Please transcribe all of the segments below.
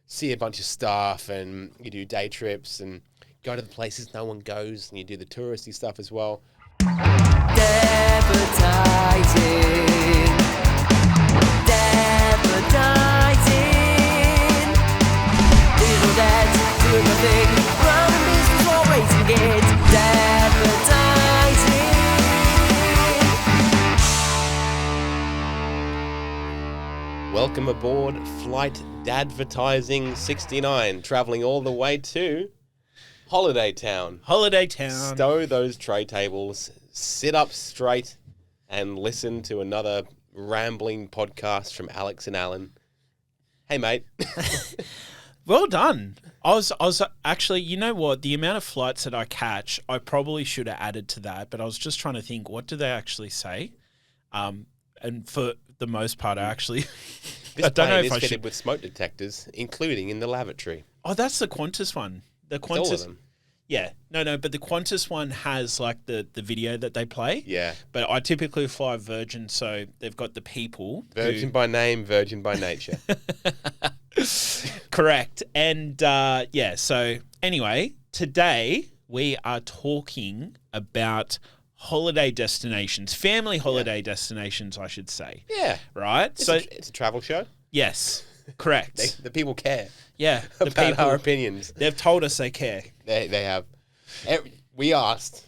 see a bunch of stuff, and you do day trips and go to the places no one goes, and you do the touristy stuff as well. Dadvertising. Little dads doing the thing, running business while raising kids. Dadvertising. Welcome aboard Flight Dadvertising 69, travelling all the way to Holiday Town. Holiday Town. Stow those tray tables, sit up straight, and listen to another rambling podcast from Alex and Alan. Hey, mate. Well done. I was actually, you know what? The amount of flights that I catch, I probably should have added to that, but I was just trying to think, what do they actually say? And for the most part, I actually... This I don't know plane if is I fitted should... with smoke detectors, including in the lavatory. Oh, that's the Qantas one. The Qantas... All of them. Yeah. No, but the Qantas one has like the video that they play. Yeah. But I typically fly Virgin, so they've got the people. Virgin by name, virgin by nature. Correct. And so anyway, today we are talking about holiday destinations, family holiday destinations, I should say. Yeah. Right? It's a travel show. Yes, correct. The people care Yeah, the about people, our opinions. they've told us they care. They have. We asked.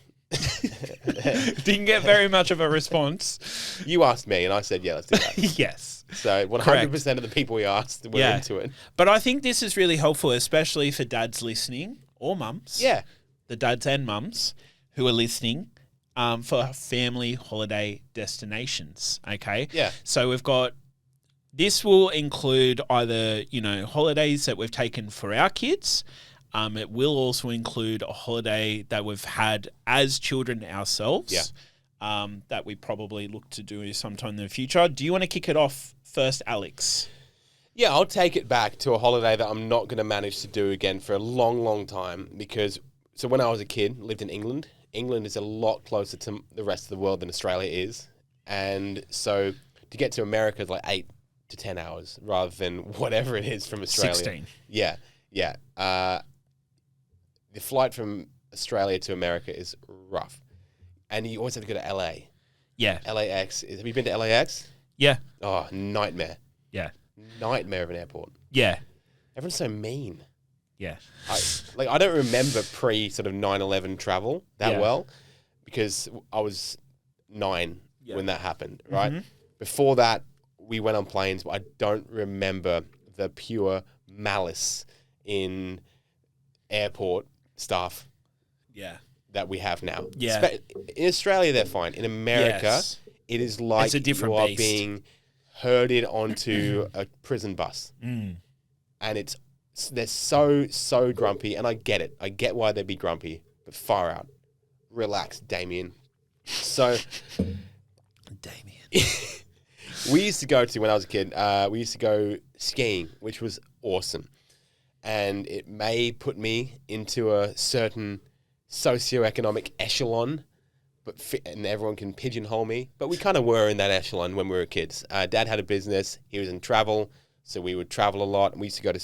Didn't get very much of a response. You asked me, and I said, yeah, let's do that. Yes. So 100% of the people we asked were into it. But I think this is really helpful, especially for dads listening or mums. Yeah. The dads and mums who are listening for family holiday destinations. Okay. Yeah. So we've got, this will include either, holidays that we've taken for our kids. It will also include a holiday that we've had as children ourselves. Yeah. That we probably look to do sometime in the future. Do you want to kick it off first, Alex? Yeah, I'll take it back to a holiday that I'm not going to manage to do again for a long, long time because, so when I was a kid, lived in England. England is a lot closer to the rest of the world than Australia is. And so to get to America is like 8 to 10 hours rather than whatever it is from Australia. 16. Yeah. The flight from Australia to America is rough. And you always have to go to LA. Yeah. LAX. Have you been to LAX? Yeah. Oh, nightmare. Yeah. Nightmare of an airport. Yeah. Everyone's so mean. Yeah. I don't remember pre sort of 9/11 travel that well because I was 9 when that happened, right? Mm-hmm. Before that, we went on planes, but I don't remember the pure malice in airport staff that we have now. Yeah. In Australia, they're fine. In America, it is like it's a different you are beast. being herded onto a prison bus. Mm. And they're so grumpy, and I get it. I get why they'd be grumpy, but far out. Relax, Damien. So, Damien. we used to go to, when I was a kid, we used to go skiing, which was awesome. And it may put me into a certain socioeconomic echelon, and everyone can pigeonhole me. But we kind of were in that echelon when we were kids. Dad had a business. He was in travel, so we would travel a lot. And we used to go to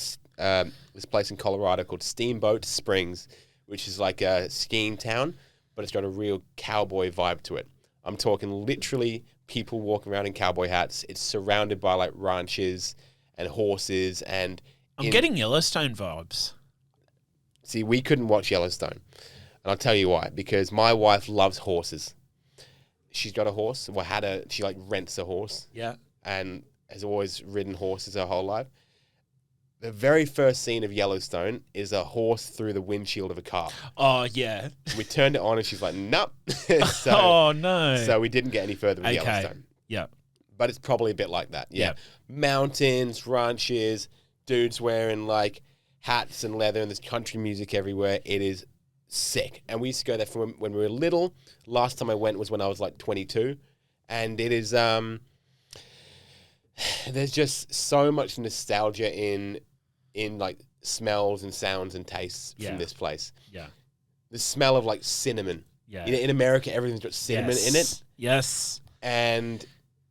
this place in Colorado called Steamboat Springs, which is like a skiing town, but it's got a real cowboy vibe to it. I'm talking literally people walking around in cowboy hats. It's surrounded by like ranches and horses. And I'm getting Yellowstone vibes. See, we couldn't watch Yellowstone. And I'll tell you why. Because my wife loves horses. She's got a horse. She like rents a horse. Yeah. And has always ridden horses her whole life. The very first scene of Yellowstone is a horse through the windshield of a car. Oh, yeah. We turned it on and she's like, nope. Oh, no. So we didn't get any further with Yellowstone. Yeah. But it's probably a bit like that. Yeah. Mountains, ranches, dudes wearing like hats and leather, and there's country music everywhere. It is sick. And we used to go there from when we were little. Last time I went was when I was like 22. And it is, there's just so much nostalgia in like smells and sounds and tastes from this place. Yeah. The smell of like cinnamon. Yeah. In America, everything's got cinnamon in it. Yes. And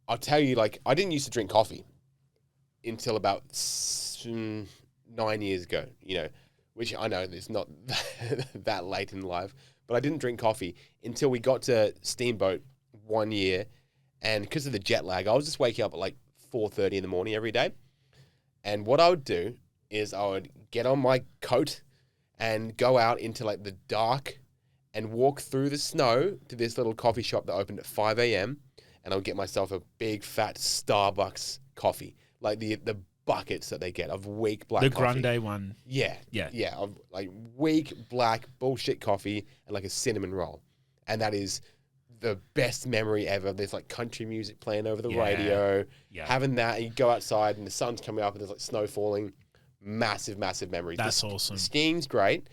I'll tell you, like, I didn't used to drink coffee until about 9 years ago, which I know is not that late in life, but I didn't drink coffee until we got to Steamboat one year. And because of the jet lag, I was just waking up at like 4:30 in the morning every day. And what I would do is I would get on my coat and go out into like the dark and walk through the snow to this little coffee shop that opened at 5 a.m. And I would get myself a big fat Starbucks coffee, like the buckets that they get of weak black coffee. The grande one. Yeah. Of like weak black bullshit coffee and like a cinnamon roll. And that is the best memory ever. There's like country music playing over the radio. Yeah. Having that, and you go outside and the sun's coming up and there's like snow falling. Massive, massive memories. That's awesome. Skiing's great,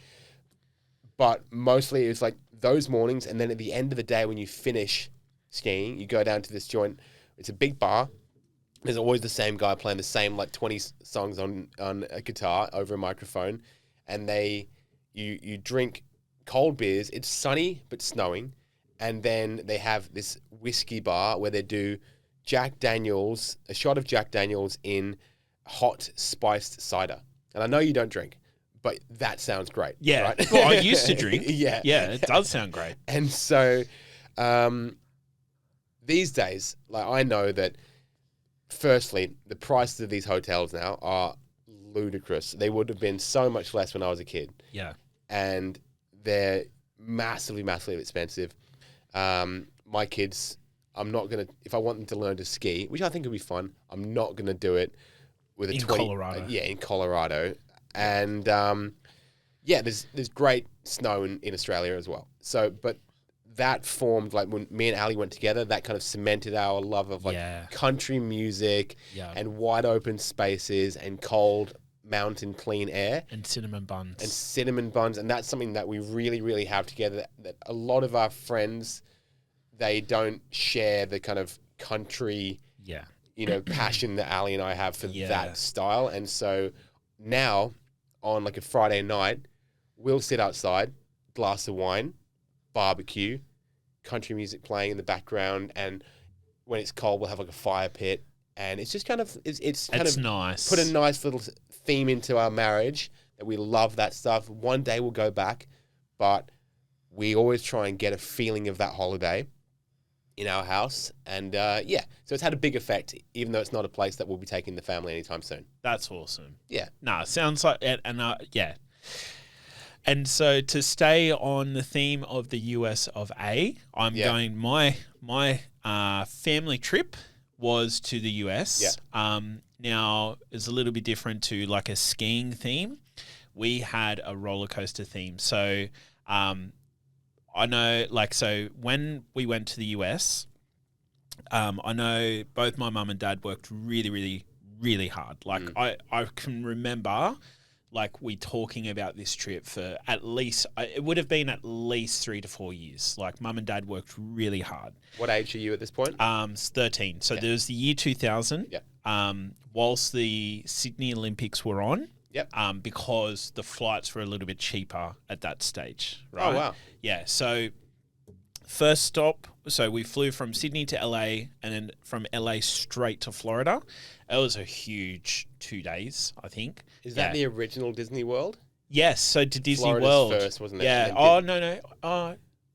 but mostly it's like those mornings, and then at the end of the day when you finish skiing, you go down to this joint. It's a big bar. There's always the same guy playing the same like 20 songs on a guitar over a microphone, and you drink cold beers. It's sunny but snowing. And then they have this whiskey bar where they do Jack Daniels, a shot of Jack Daniels in hot spiced cider. And I know you don't drink, but that sounds great. Yeah. Right? Well, I used to drink. Yeah. Yeah, it does sound great. And so these days, like I know that firstly, the prices of these hotels now are ludicrous. They would have been so much less when I was a kid. Yeah. And they're massively, massively expensive. My kids, I'm not going to, if I want them to learn to ski, which I think would be fun, I'm not going to do it with in Colorado. In Colorado. And there's great snow in Australia as well. So, but that formed, like when me and Ali went together, that kind of cemented our love of like country music and wide open spaces and cold mountain clean air. And cinnamon buns. And that's something that we really, really have together that a lot of our friends, they don't share the kind of country, passion that Ali and I have for that style. And so now on like a Friday night, we'll sit outside, glass of wine, barbecue, country music playing in the background. And when it's cold, we'll have like a fire pit. And it's just kind of, it's nice. Put a nice little theme into our marriage that we love that stuff. One day we'll go back, but we always try and get a feeling of that holiday in our house. And so it's had a big effect, even though it's not a place that we'll be taking the family anytime soon. That's awesome. Yeah. Nah, sounds like, And so to stay on the theme of the US of A, I'm going, my family trip was to the US. Yeah. Now, it's a little bit different to like a skiing theme. We had a roller coaster theme. So I know, like, so when we went to the US, I know both my mum and dad worked really, really, really hard. Like, I can remember, like, we talking about this trip for at least, it would have been at least 3 to 4 years. Like, mum and dad worked really hard. What age are you at this point? 13. So there was the year 2000. Yeah. Whilst the Sydney Olympics were on. Yep. Because the flights were a little bit cheaper at that stage. Right? Oh, wow. Yeah. So first stop, so we flew from Sydney to LA and then from LA straight to Florida. It was a huge 2 days, I think. Is that the original Disney World? Yes. So to Disney Florida's World. first, wasn't it? Yeah. Oh, no. It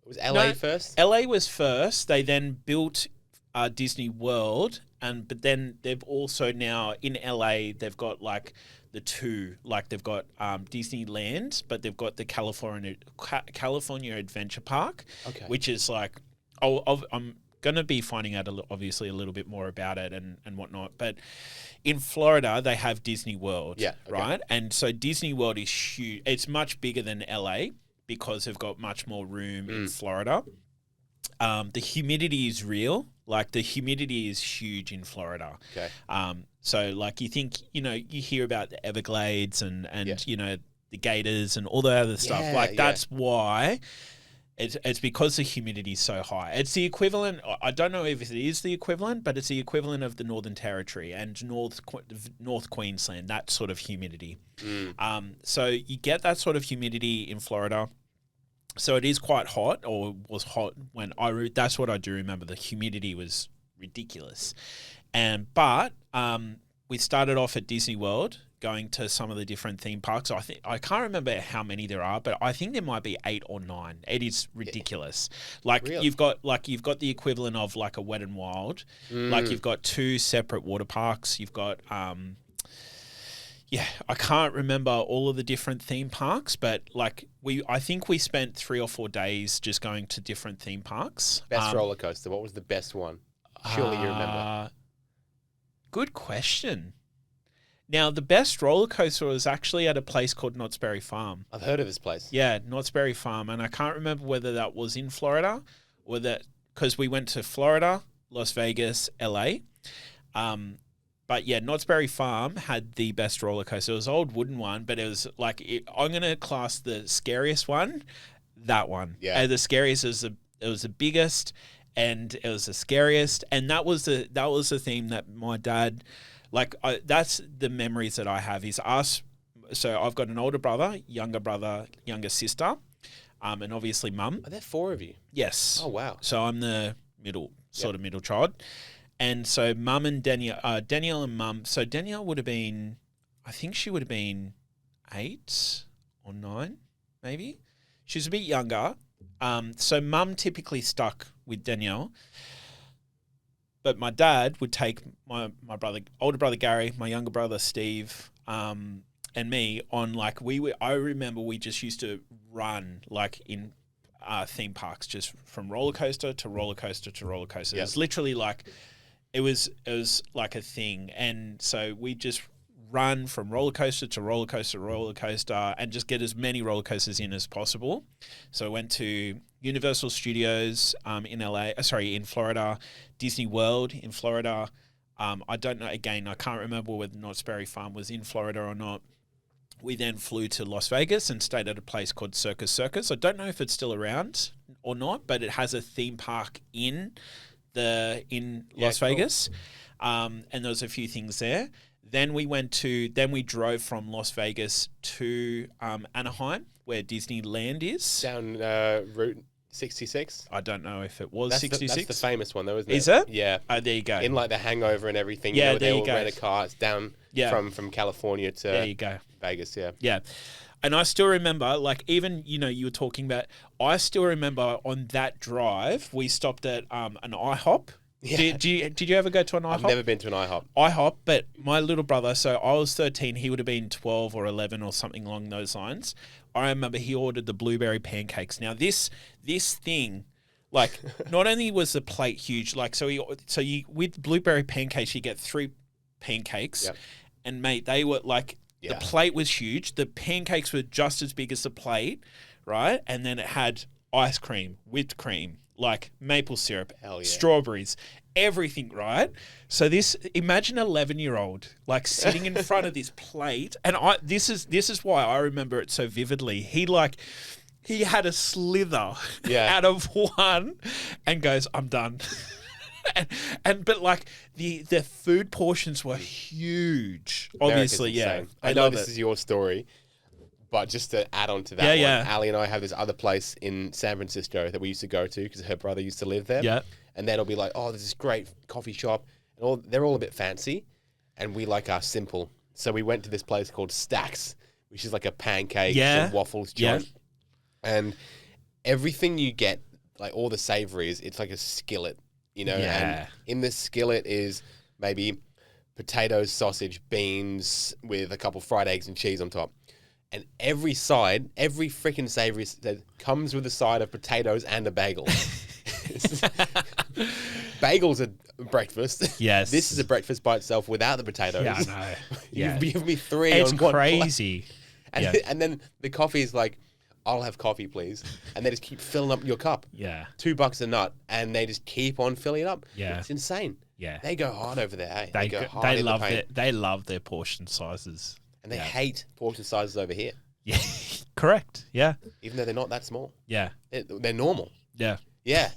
was LA first? LA was first. They then built Disney World. But then they've also now in LA, they've got like the two, like they've got Disneyland, but they've got the California Adventure Park, which is like, I'm going to be finding out obviously a little bit more about it and whatnot. But in Florida, they have Disney World, right? And so Disney World is huge. It's much bigger than LA because they've got much more room in Florida. The humidity is real. Like the humidity is huge in Florida. Okay. So like you think, you hear about the Everglades and the gators and all the other stuff. Like that's why it's because the humidity is so high. It's the equivalent. I don't know if it is the equivalent, but it's the equivalent of the Northern Territory and North Queensland, that sort of humidity. So you get that sort of humidity in Florida. So it is quite hot, or was hot when that's what I do remember. The humidity was ridiculous. But we started off at Disney World, going to some of the different theme parks. I can't remember how many there are, but I think there might be 8 or 9. It is ridiculous. Like Really? you've got the equivalent of like a Wet and Wild. Like you've got 2 separate water parks. You've got I can't remember all of the different theme parks, but like I think we spent 3 or 4 days just going to different theme parks. Best roller coaster. What was the best one? Surely you remember. Good question. Now, the best roller coaster was actually at a place called Knott's Berry Farm. I've heard of this place. Yeah, Knott's Berry Farm. And I can't remember whether that was in Florida or that, because we went to Florida, Las Vegas, LA. But yeah, Knott's Berry Farm had the best roller coaster. It was an old wooden one, but it was like, I'm going to class the scariest one, that one. Yeah. And the scariest it was the biggest and it was the scariest. And that was the theme that my dad, that's the memories that I have is us. So I've got an older brother, younger sister, and obviously mum. Are there 4 of you? Yes. Oh, wow. So I'm the middle child. And so mum and Danielle and mum. So Danielle would have been, I think she would have been 8 or 9, maybe. She's a bit younger. So mum typically stuck with Danielle. But my dad would take my older brother Gary, my younger brother Steve, and me on I remember we just used to run like in theme parks, just from roller coaster to roller coaster to roller coaster. It was literally like it was like a thing, and so we just run from roller coaster to roller coaster to roller coaster and just get as many roller coasters in as possible. So I went to Universal Studios in Florida, Disney World in Florida. I don't know, again, I can't remember whether Knott's Berry Farm was in Florida or not. We then flew to Las Vegas and stayed at a place called Circus. I don't know if it's still around or not, but it has a theme park in Las Vegas. And there was a few things there. Then we drove from Las Vegas to Anaheim, where Disneyland is. Down Route 66? I don't know if it was That's 66. That's the famous one, though, isn't it? Is it? Yeah. Oh, there you go. In like The Hangover and everything. Yeah, there there you all go. rent a car. It's down from California to There you go. Vegas, yeah. Yeah. And I still remember, even, you were talking about, I still remember on that drive, we stopped at an IHOP. Yeah. Did you ever go to an IHOP? I've never been to an IHOP. IHOP, but my little brother, so I was 13, he would have been 12 or 11 or something along those lines. I remember he ordered the blueberry pancakes. Now this thing, not only was the plate huge, with blueberry pancakes you get 3 pancakes, and mate, they were the plate was huge. The pancakes were just as big as the plate, right? And then it had ice cream, whipped cream, maple syrup, strawberries, everything, right? So imagine an 11-year-old sitting in front of this plate, and this is why I remember it so vividly. He had a slither out of one, and goes, "I'm done." but the food portions were huge. Obviously, I know this is your story. But just to add on to that one, Ali and I have this other place in San Francisco that we used to go to because her brother used to live there. Yeah. And then it'll be there's this great coffee shop. And they're all a bit fancy. And we like our simple. So we went to this place called Stacks, which is like a pancake and waffles joint. And everything you get, all the savories, it's like a skillet, And in this skillet is maybe potatoes, sausage, beans with a couple fried eggs and cheese on top. And every freaking savory comes with a side of potatoes and a bagel. Bagels are breakfast. Yes. This is a breakfast by itself without the potatoes. Yeah, I know. Yeah. You give me 3 it's on one crazy. plate. And then the coffee is I'll have coffee, please. And they just keep filling up your cup. Yeah. $2 a nut. And they just keep on filling it up. Yeah. It's insane. Yeah. They go hard over there, hey? They go hard they love their portion sizes. And they hate portion sizes over here. Yeah, correct. Yeah. Even though they're not that small. Yeah. They're normal. Yeah. Yeah.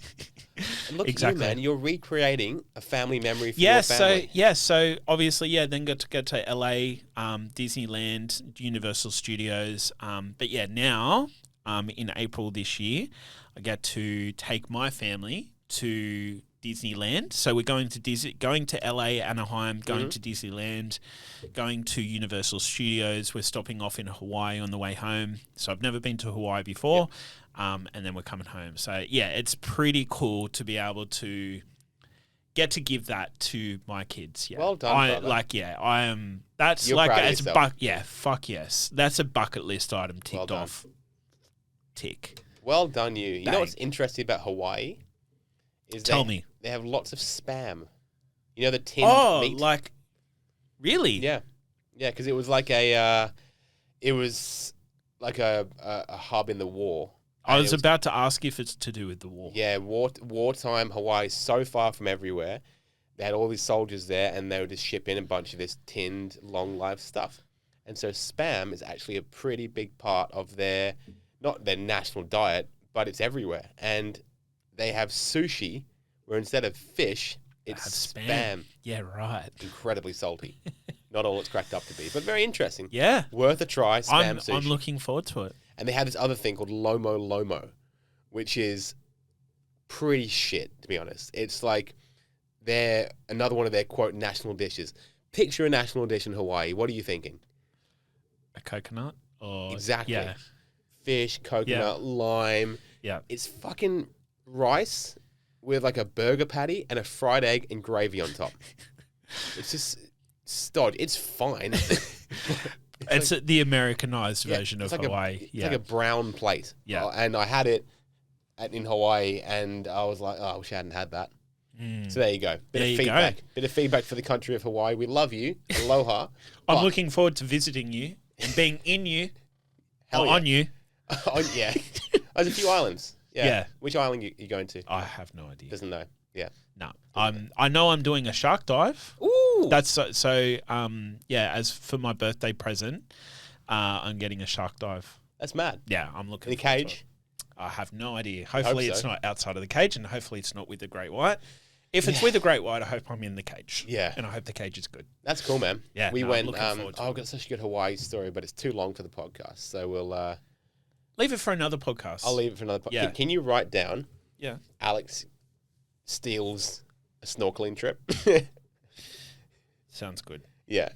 And look at you, man. You're recreating a family memory for your family. So obviously, then got to go to LA, Disneyland, Universal Studios. But now, in April this year, I get to take my family to Disneyland. So we're going to LA, Anaheim, going to Disneyland, going to Universal Studios. We're stopping off in Hawaii on the way home. So I've never been to Hawaii before. And then we're coming home. So yeah, it's pretty cool to be able to get to give that to my kids. Yeah. Well done, brother. I am. That's You're like proud of it's yourself. fuck yes. That's a bucket list item ticked done. off. Tick. Well done, you. You know Bang. what's interesting about Hawaii? Tell me. They have lots of spam. You know the tinned meat? Like really? Yeah. Yeah, because it was like a hub in the war. I And was it was- about to ask if it's to do with the war. Yeah, wartime Hawaii is so far from everywhere. They had all these soldiers there, and they would just ship in a bunch of this tinned, long-life stuff. And so spam is actually a pretty big part of not their national diet, but it's everywhere. And they have sushi, where instead of fish, it's Have spam. Yeah, right. Incredibly salty. Not all it's cracked up to be, but very interesting. Yeah. Worth a try, spam sushi. I'm looking forward to it. And they have this other thing called Lomo, which is pretty shit, to be honest. It's like another one of their, quote, national dishes. Picture a national dish in Hawaii. What are you thinking? A coconut? Or Exactly. Yeah. Fish, coconut, lime. Yeah. It's fucking rice with like a burger patty and a fried egg and gravy on top. It's just stodge. It's fine. It's the Americanized version of it's like Hawaii. It's like a brown plate. Yeah. And I had it in Hawaii, and I was like, oh, I wish I hadn't had that. So there you go. Bit of feedback for the country of Hawaii. We love you. Aloha. I'm But- looking forward to visiting you and being in you. Hell or yeah. on you. Oh, yeah. There's a few islands. Yeah. Yeah. Which island you going to? I have no idea. Doesn't know. Yeah. No. I know I'm doing a shark dive. Ooh. That's as for my birthday present, I'm getting a shark dive. That's mad. Yeah, I'm looking In a forward to cage? it. I have no idea. Hopefully it's so. not outside of the cage, and hopefully it's not with the great white. If it's with a great white, I hope I'm in the cage. Yeah. And I hope the cage is good. That's cool, man. Yeah, We no, I'm went. looking forward to I've got such a good Hawaii story, but it's too long for the podcast. So we'll. Leave it for another podcast. I'll leave it for another podcast. Yeah. Can you write down Yeah. Alex steals a snorkeling trip? Sounds good. Yeah.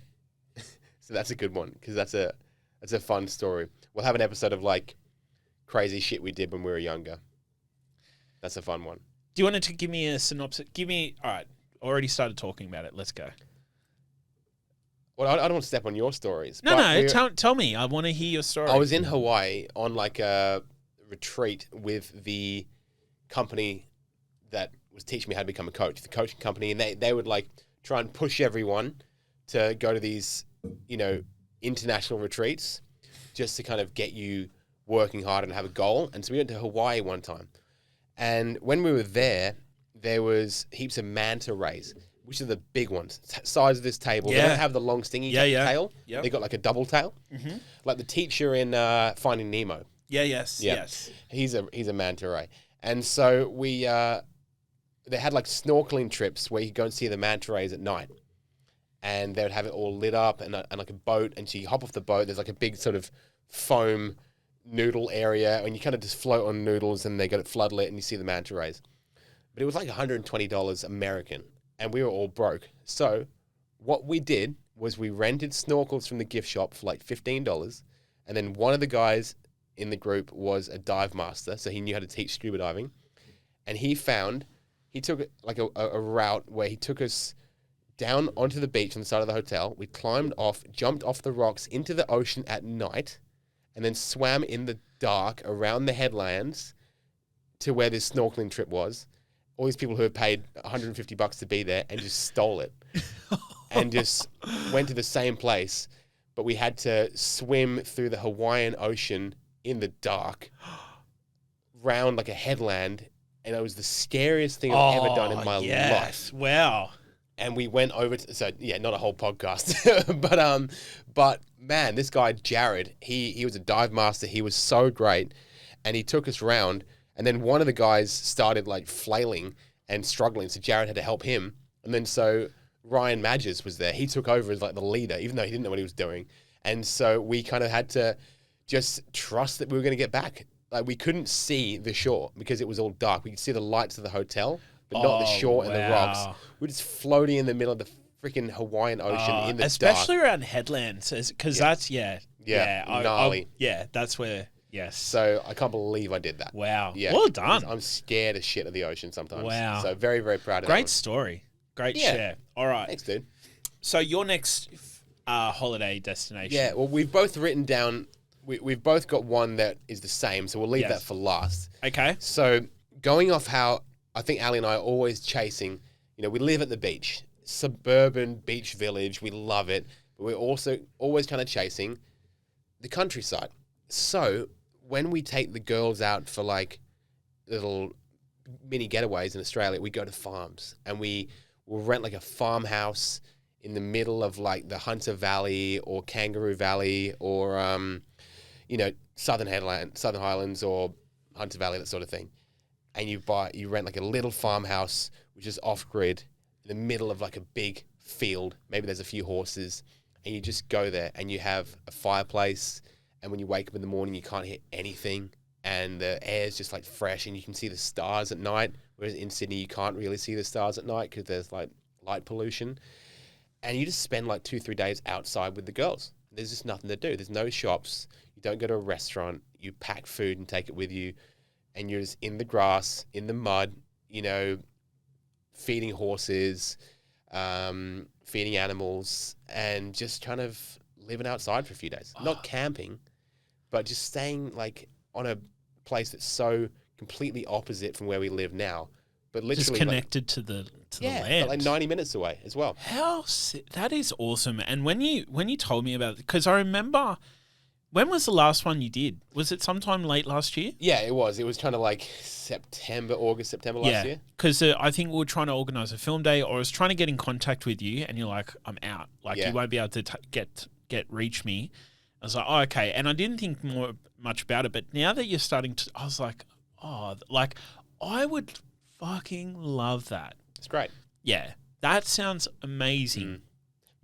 So that's a good one because that's a fun story. We'll have an episode of like crazy shit we did when we were younger. That's a fun one. Do you want to give me a synopsis? All right. Already started talking about it. Let's go. Well, I don't want to step on your stories. No, but tell me. I want to hear your story. I was in Hawaii on like a retreat with the company that was teaching me how to become a coach, the coaching company, and they would like try and push everyone to go to these, international retreats just to kind of get you working hard and have a goal. And so we went to Hawaii one time. And when we were there was heaps of manta rays, which are the big ones, size of this table. They Yeah. don't have the long stingy tail. Yep. They got like a double tail, like the teacher in Finding Nemo. Yes. He's a manta ray, and so we they had like snorkeling trips where you could go and see the manta rays at night, and they would have it all lit up and like a boat, and so you hop off the boat. There's like a big sort of foam noodle area, and you kind of just float on noodles, and they got it floodlit, and you see the manta rays. But it was like $120 American, and we were all broke. So what we did was we rented snorkels from the gift shop for like $15, and then one of the guys in the group was a dive master, so he knew how to teach scuba diving, and he took like a route where he took us down onto the beach on the side of the hotel. We climbed off, jumped off the rocks into the ocean at night, and then swam in the dark around the headlands to where this snorkeling trip was. All these people who had paid $150 to be there and just stole it and just went to the same place. But we had to swim through the Hawaiian Ocean in the dark round like a headland. And it was the scariest thing I've ever done in my life. Wow. And we went over to, not a whole podcast, but man, this guy, Jared, he was a dive master. He was so great. And he took us round. And then one of the guys started like flailing and struggling. So Jared had to help him. And then so Ryan Madges was there. He took over as like the leader, even though he didn't know what he was doing. And so we kind of had to just trust that we were going to get back. Like we couldn't see the shore because it was all dark. We could see the lights of the hotel, but not the shore and the rocks. wow. We're just floating in the middle of the freaking Hawaiian Ocean in the especially dark. around headlands, because that's gnarly. That's where. Yes. So I can't believe I did that. Wow. Yeah, Well done. I'm scared as shit of the ocean sometimes. Wow. So very, very proud of that Great one. story. Great Yeah. share. All right. Thanks, dude. So your next holiday destination. Yeah, well, we've both written down. We've both got one that is the same, so we'll leave Yes. that for last. Okay. So going off how I think Ali and I are always chasing. We live at the beach, suburban beach village. We love it, but we're also always kind of chasing the countryside. So when we take the girls out for like little mini getaways in Australia, we go to farms and we will rent like a farmhouse in the middle of like the Hunter Valley or Kangaroo Valley or Southern Highlands or Hunter Valley, that sort of thing. And you rent like a little farmhouse which is off grid in the middle of like a big field. Maybe there's a few horses, and you just go there and you have a fireplace. And when you wake up in the morning, you can't hear anything, and the air is just like fresh, and you can see the stars at night. Whereas in Sydney, you can't really see the stars at night because there's like light pollution. And you just spend like 2-3 days outside with the girls. There's just nothing to do. There's no shops. You don't go to a restaurant. You pack food and take it with you, and you're just in the grass, in the mud, feeding horses, feeding animals, and just kind of living outside for a few days. Not camping, but just staying like on a place that's so completely opposite from where we live now, but literally Just connected to the land. but like 90 minutes away as well. That is awesome. And when you told me about it, because I remember, when was the last one you did? Was it sometime late last year? Yeah, it was. It was kind of like August, September last year. Because I think we were trying to organise a film day, or I was trying to get in contact with you, and you're like, I'm out. Like, you won't be able to reach me. I was like, oh, okay. And I didn't think much about it, but now that you're starting to, I was like, I would fucking love that. It's great. Yeah, that sounds amazing.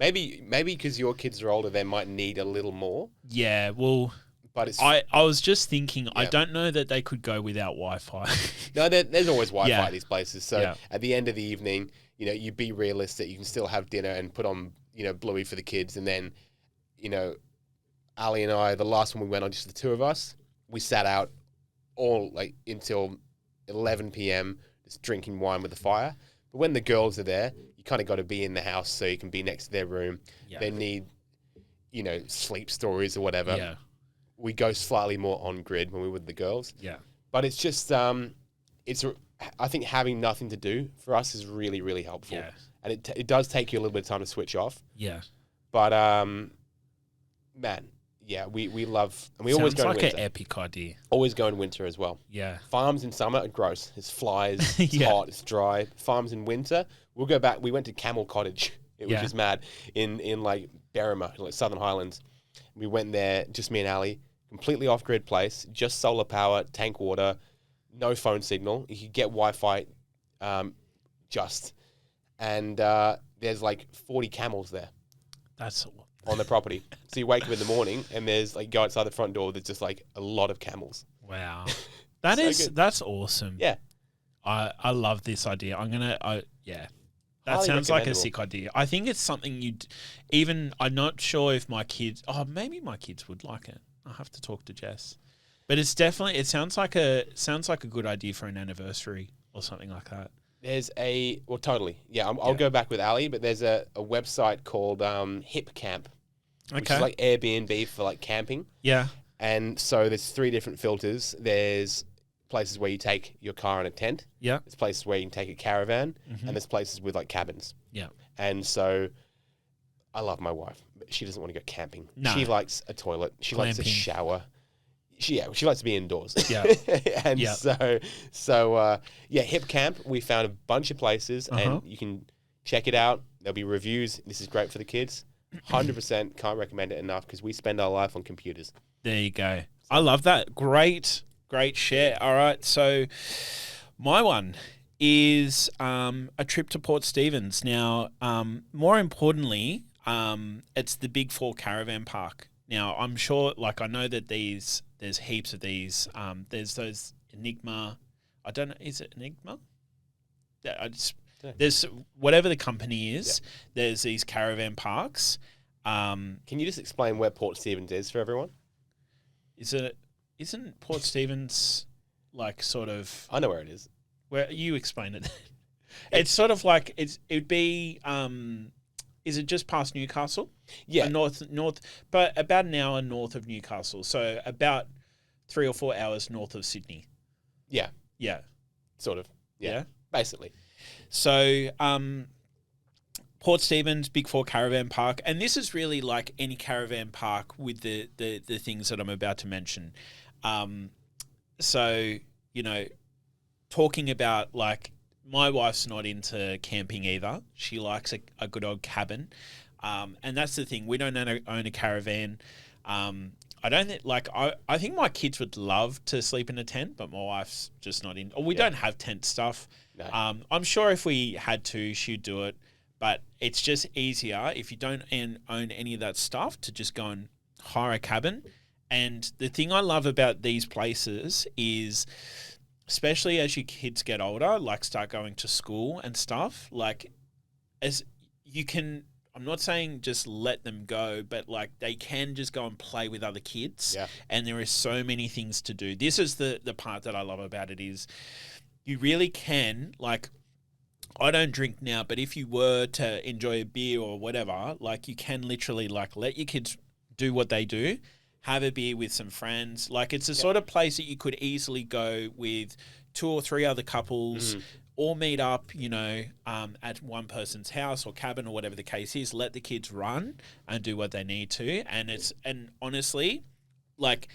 Maybe because your kids are older, they might need a little more. Yeah, well, but it's I was just thinking, I don't know that they could go without Wi-Fi. No, there's always Wi-Fi at these places. So Yeah. at the end of the evening, you be realistic. You can still have dinner and put on, Bluey for the kids. And then, Ali and I, the last one we went on, just the two of us, we sat out all like until 11 p.m. just drinking wine with the fire. But when the girls are there, you kind of got to be in the house so you can be next to their room. Yeah. They need, sleep stories or whatever. Yeah. We go slightly more on grid when we're with the girls. Yeah. But it's just, I think having nothing to do for us is really, really helpful. Yeah. And it does take you a little bit of time to switch off. Yeah. But, man, yeah, we love, and we always go in like winter. an epic idea. Always go in winter as well. Yeah. Farms in summer are gross. It's flies, it's Yeah. hot, it's dry. Farms in winter, we'll go back. We went to Camel Cottage. It was just mad in like Berrima, like Southern Highlands. We went there, just me and Ali, completely off-grid place, just solar power, tank water, no phone signal. You could get Wi-Fi, and there's like 40 camels there That's on the property. So you wake up in the morning and there's like, go outside the front door, there's just like a lot of camels. wow. Good. That's awesome. Yeah. I love this idea. That Highly sounds like a recommendable. sick idea. I think it's something I'm not sure if my kids, maybe my kids would like it. I'll have to talk to Jess. But it sounds like a good idea for an anniversary or something like that. There's totally. Yeah, I'll go back with Ali, but there's a website called Hip Camp, which is like Airbnb for like camping. Yeah. And so there's 3 different filters. There's places where you take your car and a tent. Yeah. There's places where you can take a caravan, and there's places with like cabins. Yeah. And so I love my wife, but she doesn't want to go camping. No. She likes a toilet. She likes a Glamping. shower. She likes to be indoors. Yeah. And Yeah. so Hip Camp, we found a bunch of places and you can check it out. There'll be reviews. This is great for the kids. 100% can't recommend it enough because we spend our life on computers. There you go. I love that. Great share. All right. So my one is a trip to Port Stephens. Now, more importantly, it's the Big 4 Caravan Park. Now, I'm sure, I know that there's heaps of these. There's those Enigma. I don't know. Is it Enigma? there's whatever the company is. There's these caravan parks. Can you just explain where Port Stephens is for everyone? Isn't Port Stephens like sort of? I know where it is. Where you explain it? It's sort of like it'd be. Is it just past Newcastle? Yeah, north, but about an hour north of Newcastle. So about 3 or 4 hours north of Sydney. Yeah, Yeah, sort of. Yeah, basically. So Port Stephens, Big Four Caravan Park, and this is really like any caravan park with the things that I'm about to mention. So talking about like. My wife's not into camping either. She likes a good old cabin. And that's the thing. We don't own a caravan. I don't think, I think my kids would love to sleep in a tent, but my wife's just not in. Or we don't have tent stuff. No. I'm sure if we had to, she'd do it. But it's just easier if you don't own any of that stuff to just go and hire a cabin. And the thing I love about these places is, especially as your kids get older, like start going to school and stuff, like as you can, I'm not saying just let them go, but like they can just go and play with other kids. Yeah. And there is so many things to do. This is the part that I love about it is you really can, like, I don't drink now, but if you were to enjoy a beer or whatever, like you can literally like let your kids do what they do. Have a beer with some friends. Like it's a sort of place that you could easily go with 2 or 3 other couples or meet up, at one person's house or cabin or whatever the case is, let the kids run and do what they need to. And honestly, like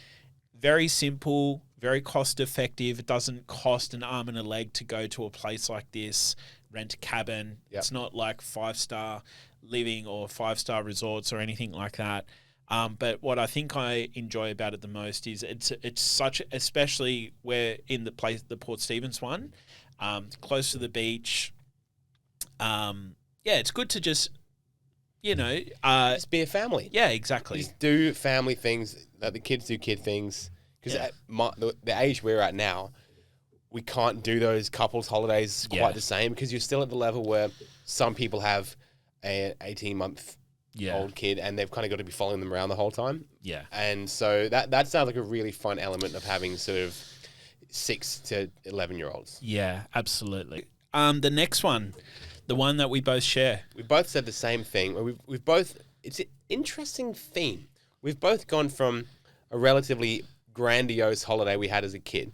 very simple, very cost effective. It doesn't cost an arm and a leg to go to a place like this, rent a cabin. Yep. It's not like 5-star living or 5-star resorts or anything like that. But what I think I enjoy about it the most is it's such, especially where in the Port Stephens one, close to the beach. It's good to just, just be a family. Yeah, exactly. Just do family things. That the kids do kid things. Because at the age we're at now, we can't do those couples holidays quite the same because you're still at the level where some people have an 18-month old kid and they've kind of got to be following them around the whole time. Yeah. And so that sounds like a really fun element of having sort of 6 to 11-year-olds. Yeah, absolutely. The next one, the one that we both share. We both said the same thing. We've both, it's an interesting theme. We've both gone from a relatively grandiose holiday we had as a kid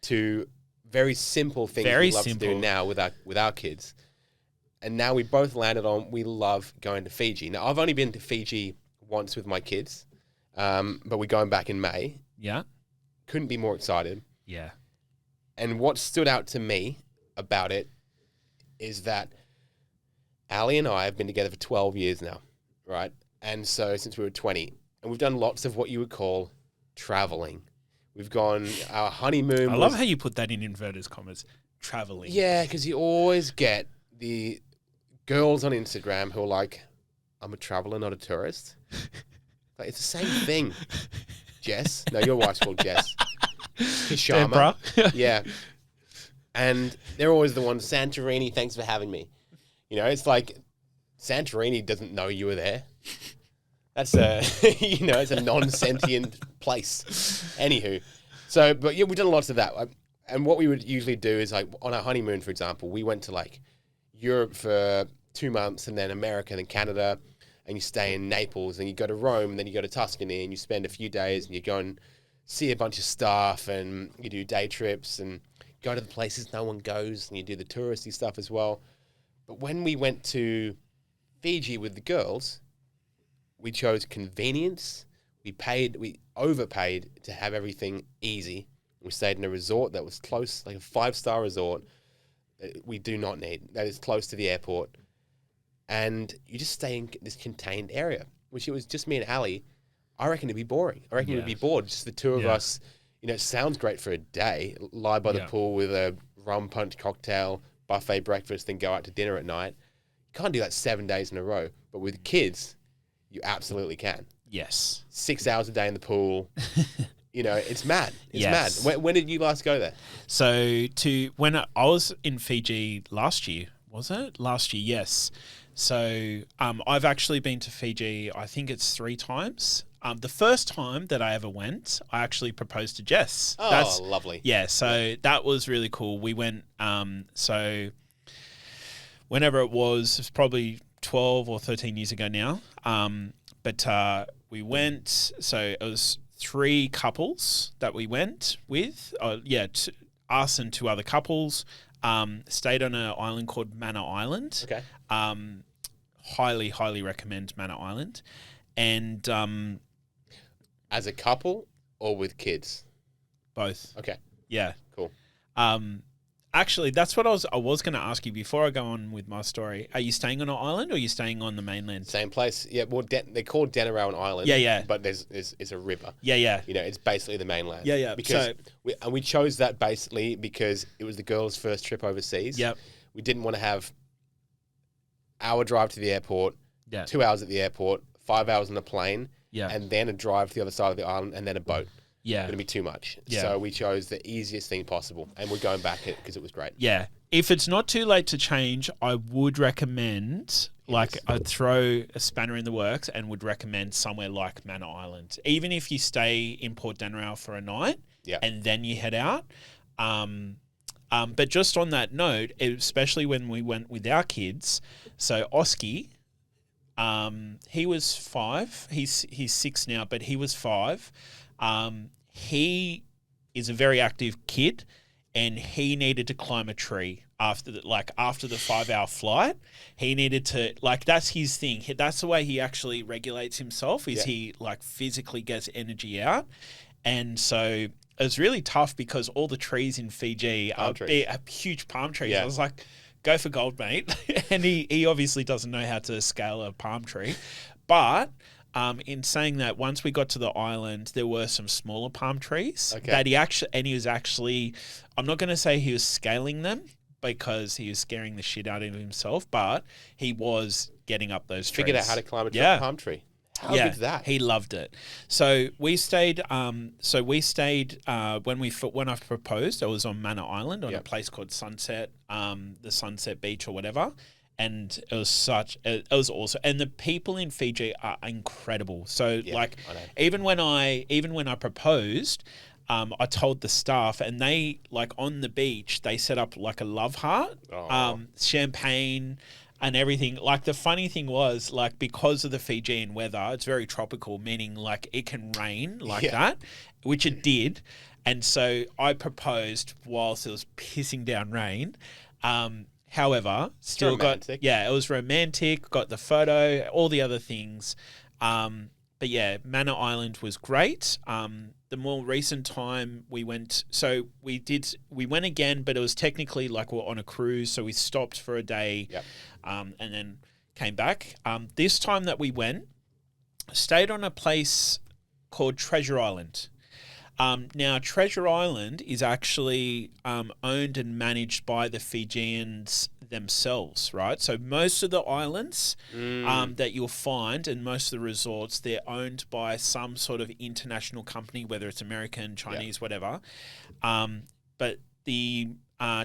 to very simple things we love to do now with our kids. And now we both landed on we love going to Fiji. Now, I've only been to Fiji once with my kids, but we're going back in May. Yeah. Couldn't be more excited. Yeah. And what stood out to me about it is that Ali and I have been together for 12 years now, right? And so since we were 20, and we've done lots of what you would call traveling. We've gone, our honeymoon I love how you put that in inverted commas, traveling. Yeah, because you always get the girls on Instagram who are like, I'm a traveler, not a tourist. Like, it's the same thing. Jess. No, your wife's called Jess. Kishama. Yeah. And they're always the ones, Santorini, thanks for having me. It's like Santorini doesn't know you were there. That's it's a non-sentient place. Anywho. So, but yeah, we've done lots of that. And what we would usually do is like on our honeymoon, for example, we went to like Europe for 2 months and then America and then Canada, and you stay in Naples and you go to Rome and then you go to Tuscany and you spend a few days and you go and see a bunch of stuff and you do day trips and go to the places no one goes and you do the touristy stuff as well. But when we went to Fiji with the girls, we chose convenience. We overpaid to have everything easy. We stayed in a resort that was close, like a 5-star resort that we do not need, that is close to the airport. And you just stay in this contained area, which it was just me and Ali. I reckon it'd be boring. I reckon it'd be bored. Just the two of us, it sounds great for a day. Lie by the pool with a rum punch cocktail, buffet breakfast, then go out to dinner at night. You can't do that 7 days in a row. But with kids, you absolutely can. Yes. 6 hours a day in the pool, You know, it's mad. It's Yes. mad. When did you last go there? So when I was in Fiji last year, was it? Last year, yes. So I've actually been to Fiji, I think it's 3 times. The first time that I ever went, I actually proposed to Jess. Oh, lovely. Yeah, so that was really cool. We went, so whenever it was probably 12 or 13 years ago now. But we went, so it was 3 couples that we went with. Us and 2 other couples. Stayed on an island called Manor Island. Okay. Highly, highly recommend Manor Island. And As a couple or with kids? both. Okay, Yeah. cool. Actually, that's what I was going to ask you before I go on with my story. Are you staying on an island or are you staying on the mainland? Same place. Yeah, well, they're called Denarau Island. Yeah, yeah. But there's a river. Yeah, yeah. You know, it's basically the mainland. Yeah, yeah. Because So- we chose that basically because it was the girls' first trip overseas. Yep. We didn't want to have hour drive to the airport, Yeah. 2 hours at the airport, 5 hours on a plane, Yeah. and then a drive to the other side of the island, and then a boat. Yeah. Going to be too much. Yeah. So we chose the easiest thing possible, and we're going back because it was great. Yeah. If it's not too late to change, I would recommend, like, I'd throw a spanner in the works and would recommend somewhere like Manor Island. Even if you stay in Port Denarau for a night Yeah. and then you head out. But just on that note, especially when we went with our kids, so Oski, he was 5. He's 6 now, but he was 5. He is a very active kid, and he needed to climb a tree after the 5-hour flight. He needed to, that's his thing. That's the way he actually regulates himself. Is he physically gets energy out, and so it was really tough because all the trees in Fiji are huge palm trees. Yeah. I was like, go for gold, mate. And he obviously doesn't know how to scale a palm tree, but. In saying that, once we got to the island, there were some smaller palm trees that he was actually, I'm not going to say he was scaling them because he was scaring the shit out of himself, but he was getting up those trees. Figured out how to climb a palm tree. How good's that? He loved it. So we stayed. When I proposed, I was on Manor Island on a place called Sunset, the Sunset Beach or whatever. And it was awesome. And the people in Fiji are incredible. So even when I proposed, I told the staff, and they on the beach, they set up a love heart, champagne and everything. The funny thing was, because of the Fijian weather, it's very tropical, meaning it can rain that, which it did. And so I proposed whilst it was pissing down rain. However, still it was romantic, got the photo, all the other things. But yeah, Manor Island was great. The more recent time we went, we went again, but it was technically we're on a cruise. So we stopped for a day, and then came back. This time that we went, stayed on a place called Treasure Island. Now, Treasure Island is actually owned and managed by the Fijians themselves, right? So most of the islands that you'll find and most of the resorts, they're owned by some sort of international company, whether it's American, Chinese, whatever. But the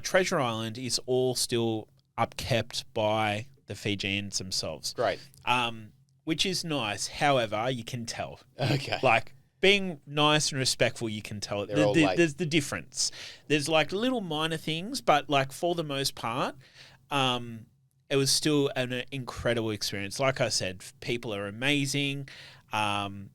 Treasure Island is all still upkept by the Fijians themselves. Great. Which is nice. However, you can tell. Okay. Being nice and respectful, you can tell it. There's the difference. There's little minor things, but for the most part, it was still an incredible experience. Like I said, people are amazing, and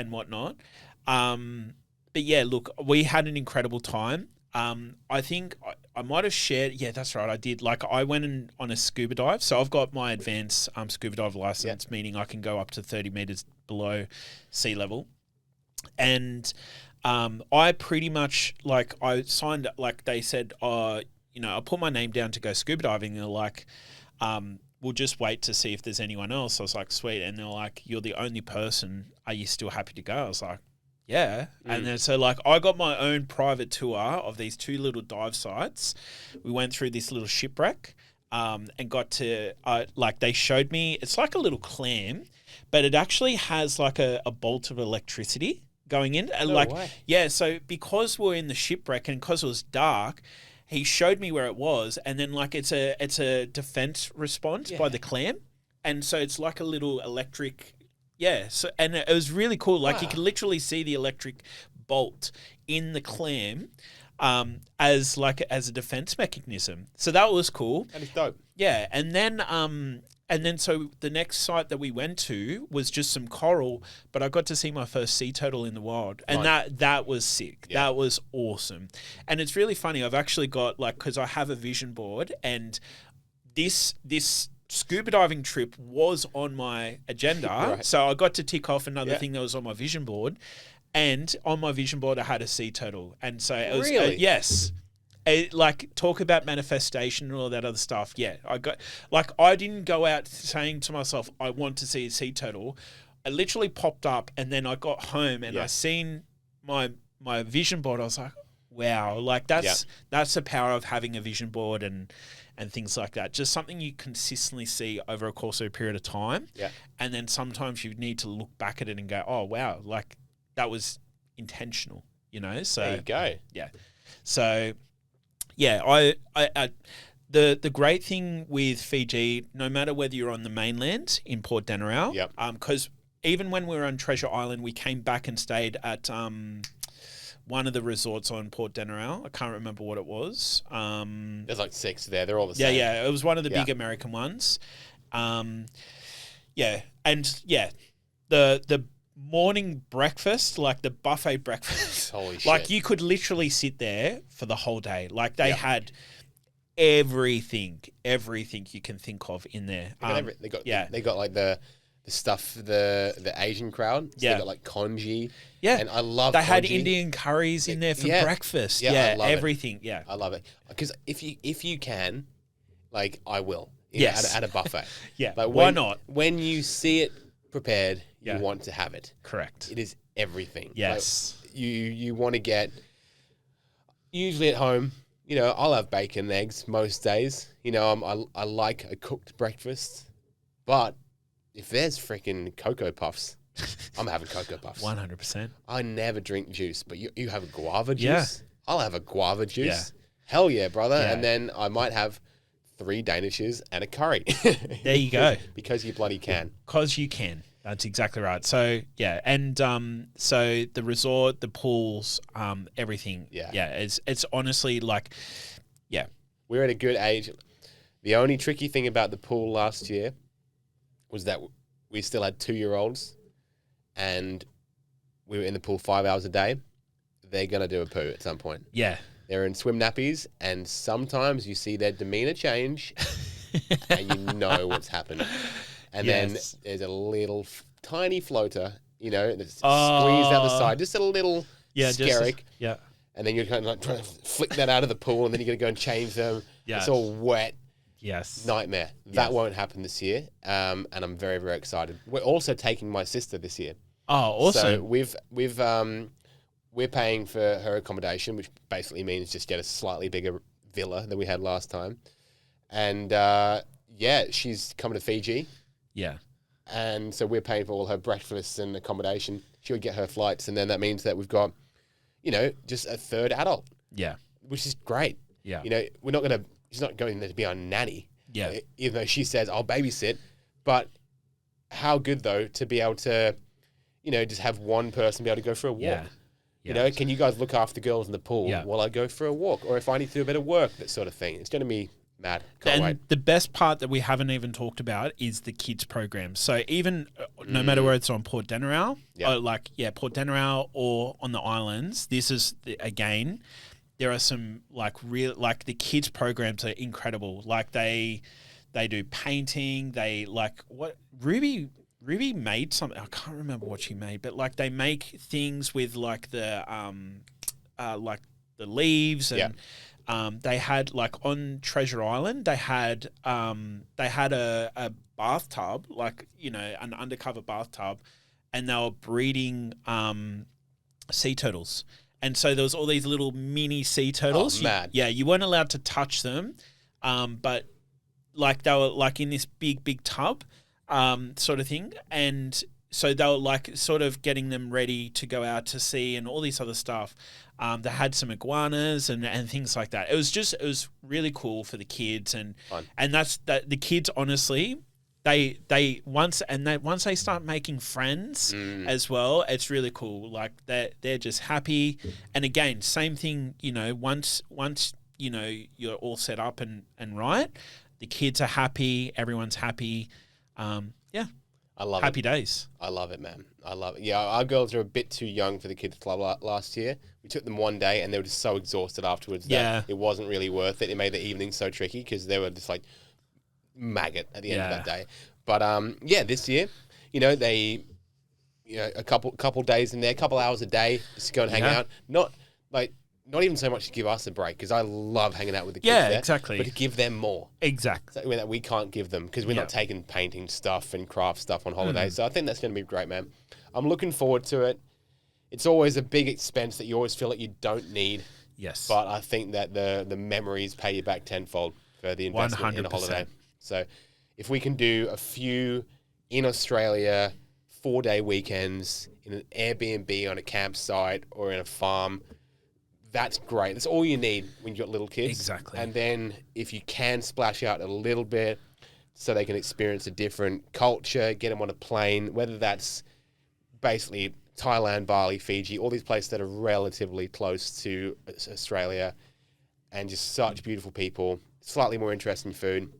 whatnot. But yeah, look, we had an incredible time. I think I might have shared. Yeah, that's right. I did. I went on a scuba dive. So I've got my advanced scuba dive license, meaning I can go up to 30 meters below sea level. And I pretty much I signed they said, I put my name down to go scuba diving. And they're like, we'll just wait to see if there's anyone else. I was like, sweet. And they're like, you're the only person. Are you still happy to go? I was like, yeah. And then so I got my own private tour of these 2 little dive sites. We went through this little shipwreck and got to they showed me, it's like a little clam, but it actually has a bolt of electricity going in. And No like, way. yeah, so because we're in the shipwreck and because it was dark, he showed me where it was, and then like it's a defense response by the clam, and so it's like a little electric, So and it was really cool. Like you could literally see the electric bolt in the clam, as a defense mechanism. So that was cool. That is dope. Yeah, and then so the next site that we went to was just some coral, but I got to see my first sea turtle in the wild, and that was sick. Yeah. That was awesome, and it's really funny. I've actually got because I have a vision board, and this scuba diving trip was on my agenda, so I got to tick off another thing that was on my vision board, and on my vision board I had a sea turtle, and so it was really yes. Talk about manifestation and all that other stuff. Yeah, I didn't go out saying to myself, I want to see a sea turtle. I literally popped up, and then I got home and I seen my vision board. I was like, wow, like that's the power of having a vision board and things like that. Just something you consistently see over a course of a period of time. Yeah, and then sometimes you need to look back at it and go, oh wow, like that was intentional. So there you go. Yeah, so. Yeah, I the great thing with Fiji, no matter whether you're on the mainland in Port Denarau, because even when we were on Treasure Island, we came back and stayed at one of the resorts on Port Denarau. I can't remember what it was. There's like 6 there. They're all the same. Yeah, it was one of the big American ones. The morning breakfast, like the buffet breakfast, holy shit. Like you could literally sit there for the whole day. Like they had everything you can think of in there. They got like the stuff for the Asian crowd. So they got like congee. Yeah, and I love. They had Indian curries in there for breakfast. Yeah, I love everything. It. Yeah, I love it because if you can, like I will. Yes, at a buffet. Like why not? When you see it prepared, you want to have it. Correct. It is everything. Yes. Like you want to get. Usually at home, I'll have bacon and eggs most days. I like a cooked breakfast, but if there's freaking Cocoa Puffs, I'm having Cocoa Puffs. 100%. I never drink juice, but you have a guava juice? Yeah. I'll have a guava juice. Yeah. Hell yeah, brother. Yeah. And then I might have 3 Danishes and a curry. There you go. Because you bloody can. Because you can. That's exactly right. So, and so the resort, the pools, everything. Yeah, it's honestly like, we're at a good age. The only tricky thing about the pool last year was that we still had 2-year-olds and we were in the pool 5 hours a day. They're going to do a poo at some point. Yeah. They're in swim nappies and sometimes you see their demeanor change and you know what's happened. And then there's a little tiny floater, that's squeezed out the side. Just a little skerrick. And then you're kind of like trying to flick that out of the pool and then you're going to go and change them. It's all wet. Yes. Nightmare. That won't happen this year. And I'm very, very excited. We're also taking my sister this year. Oh, awesome. So we're paying for her accommodation, which basically means just get a slightly bigger villa than we had last time. And she's coming to Fiji. Yeah. And so we're paying for all her breakfasts and accommodation. She'll get her flights. And then that means that we've got, just a third adult. Yeah. Which is great. Yeah. She's not going there to be our nanny. Yeah. Even though she says, I'll babysit. But how good, though, to be able to, just have one person be able to go for a walk. Yeah. Can you guys look after the girls in the pool while I go for a walk? Or if I need to do a bit of work, that sort of thing. It's going to be mad. Can't wait. The best part that we haven't even talked about is the kids program. So even no matter where it's on Port Denarau, Port Denarau or on the islands, this is again, there are some the kids programs are incredible. Like they do painting. They Ruby made something. I can't remember what she made, but they make things with the leaves and. They had on Treasure Island. They had a bathtub, an undercover bathtub, and they were breeding sea turtles. And so there was all these little mini sea turtles. Oh, mad! You weren't allowed to touch them, but they were in this big tub, sort of thing. And so they were like sort of getting them ready to go out to sea and all this other stuff. They had some iguanas and things like that. It was really cool for the kids and Fun. and that's that the kids honestly. Once they start making friends as well, it's really cool. Like they're just happy. And again, same thing, once you're all set up and right, the kids are happy, everyone's happy. I love happy it. days. I love it, man. I love it. Yeah, our girls are a bit too young for the kids club last year. We took them one day and they were just so exhausted afterwards that it wasn't really worth it. It made the evening so tricky because they were just like maggot at the end of that day. But this year, they a couple days in there, a couple hours a day, just to go and hang out. Not even so much to give us a break, because I love hanging out with the kids there. Exactly. But to give them more. Exactly. That we can't give them, because we're not taking painting stuff and craft stuff on holiday. So I think that's going to be great, man. I'm looking forward to it. It's always a big expense that you always feel like you don't need. Yes. But I think that the memories pay you back tenfold for the investment 100%. in a holiday. So if we can do a few in Australia, 4-day weekends in an Airbnb on a campsite or in a farm, that's great. That's all you need when you've got little kids. Exactly. And then if you can splash out a little bit so they can experience a different culture, get them on a plane, whether that's basically Thailand, Bali, Fiji, all these places that are relatively close to Australia and just such beautiful people, slightly more interesting food,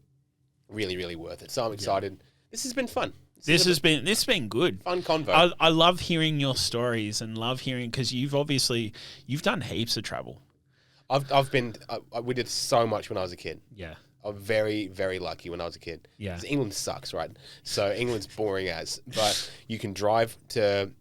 really, really worth it. So I'm excited. This has been fun. This has been good. Fun convo. I love hearing your stories and love hearing, because you've done heaps of travel. We did so much when I was a kid. Yeah. I'm very, very lucky when I was a kid. Yeah. 'Cause England sucks, right? So England's boring but you can drive to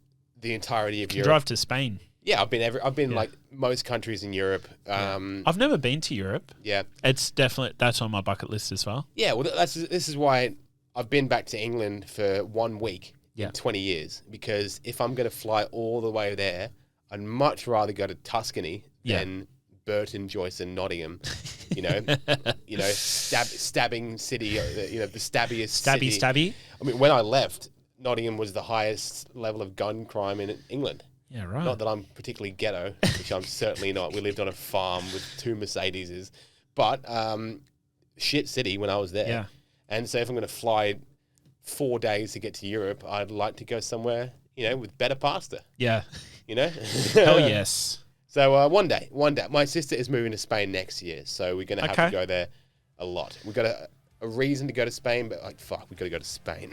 the entirety of Europe. Drive to Spain. Yeah, I've been like most countries in Europe. I've never been to Europe. Yeah. That's on my bucket list as well. Yeah, well, this is why I've been back to England for 1 week in 20 years, because if I'm going to fly all the way there, I'd much rather go to Tuscany than Burton, Joyce, and Nottingham. Stabbing city. The stabbiest city. Stabby. I mean, when I left, Nottingham was the highest level of gun crime in England. Yeah, right. Not that I'm particularly ghetto, which I'm certainly not. We lived on a farm with 2 Mercedeses, but shit city when I was there. Yeah. And so if I'm going to fly 4 days to get to Europe, I'd like to go somewhere, with better pasta. Yeah. Hell yes. So one day. My sister is moving to Spain next year, so we're going to have to go there a lot. We've got a reason to go to Spain, but we've got to go to Spain.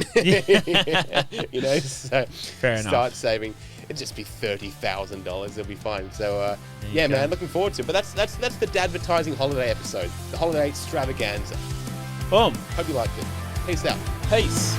So fair enough. Start saving. It'd just be $30,000. It'll be fine. So man, looking forward to it. But that's the Dadvertising holiday episode, the holiday extravaganza. Boom. Hope you liked it. Peace out. Peace.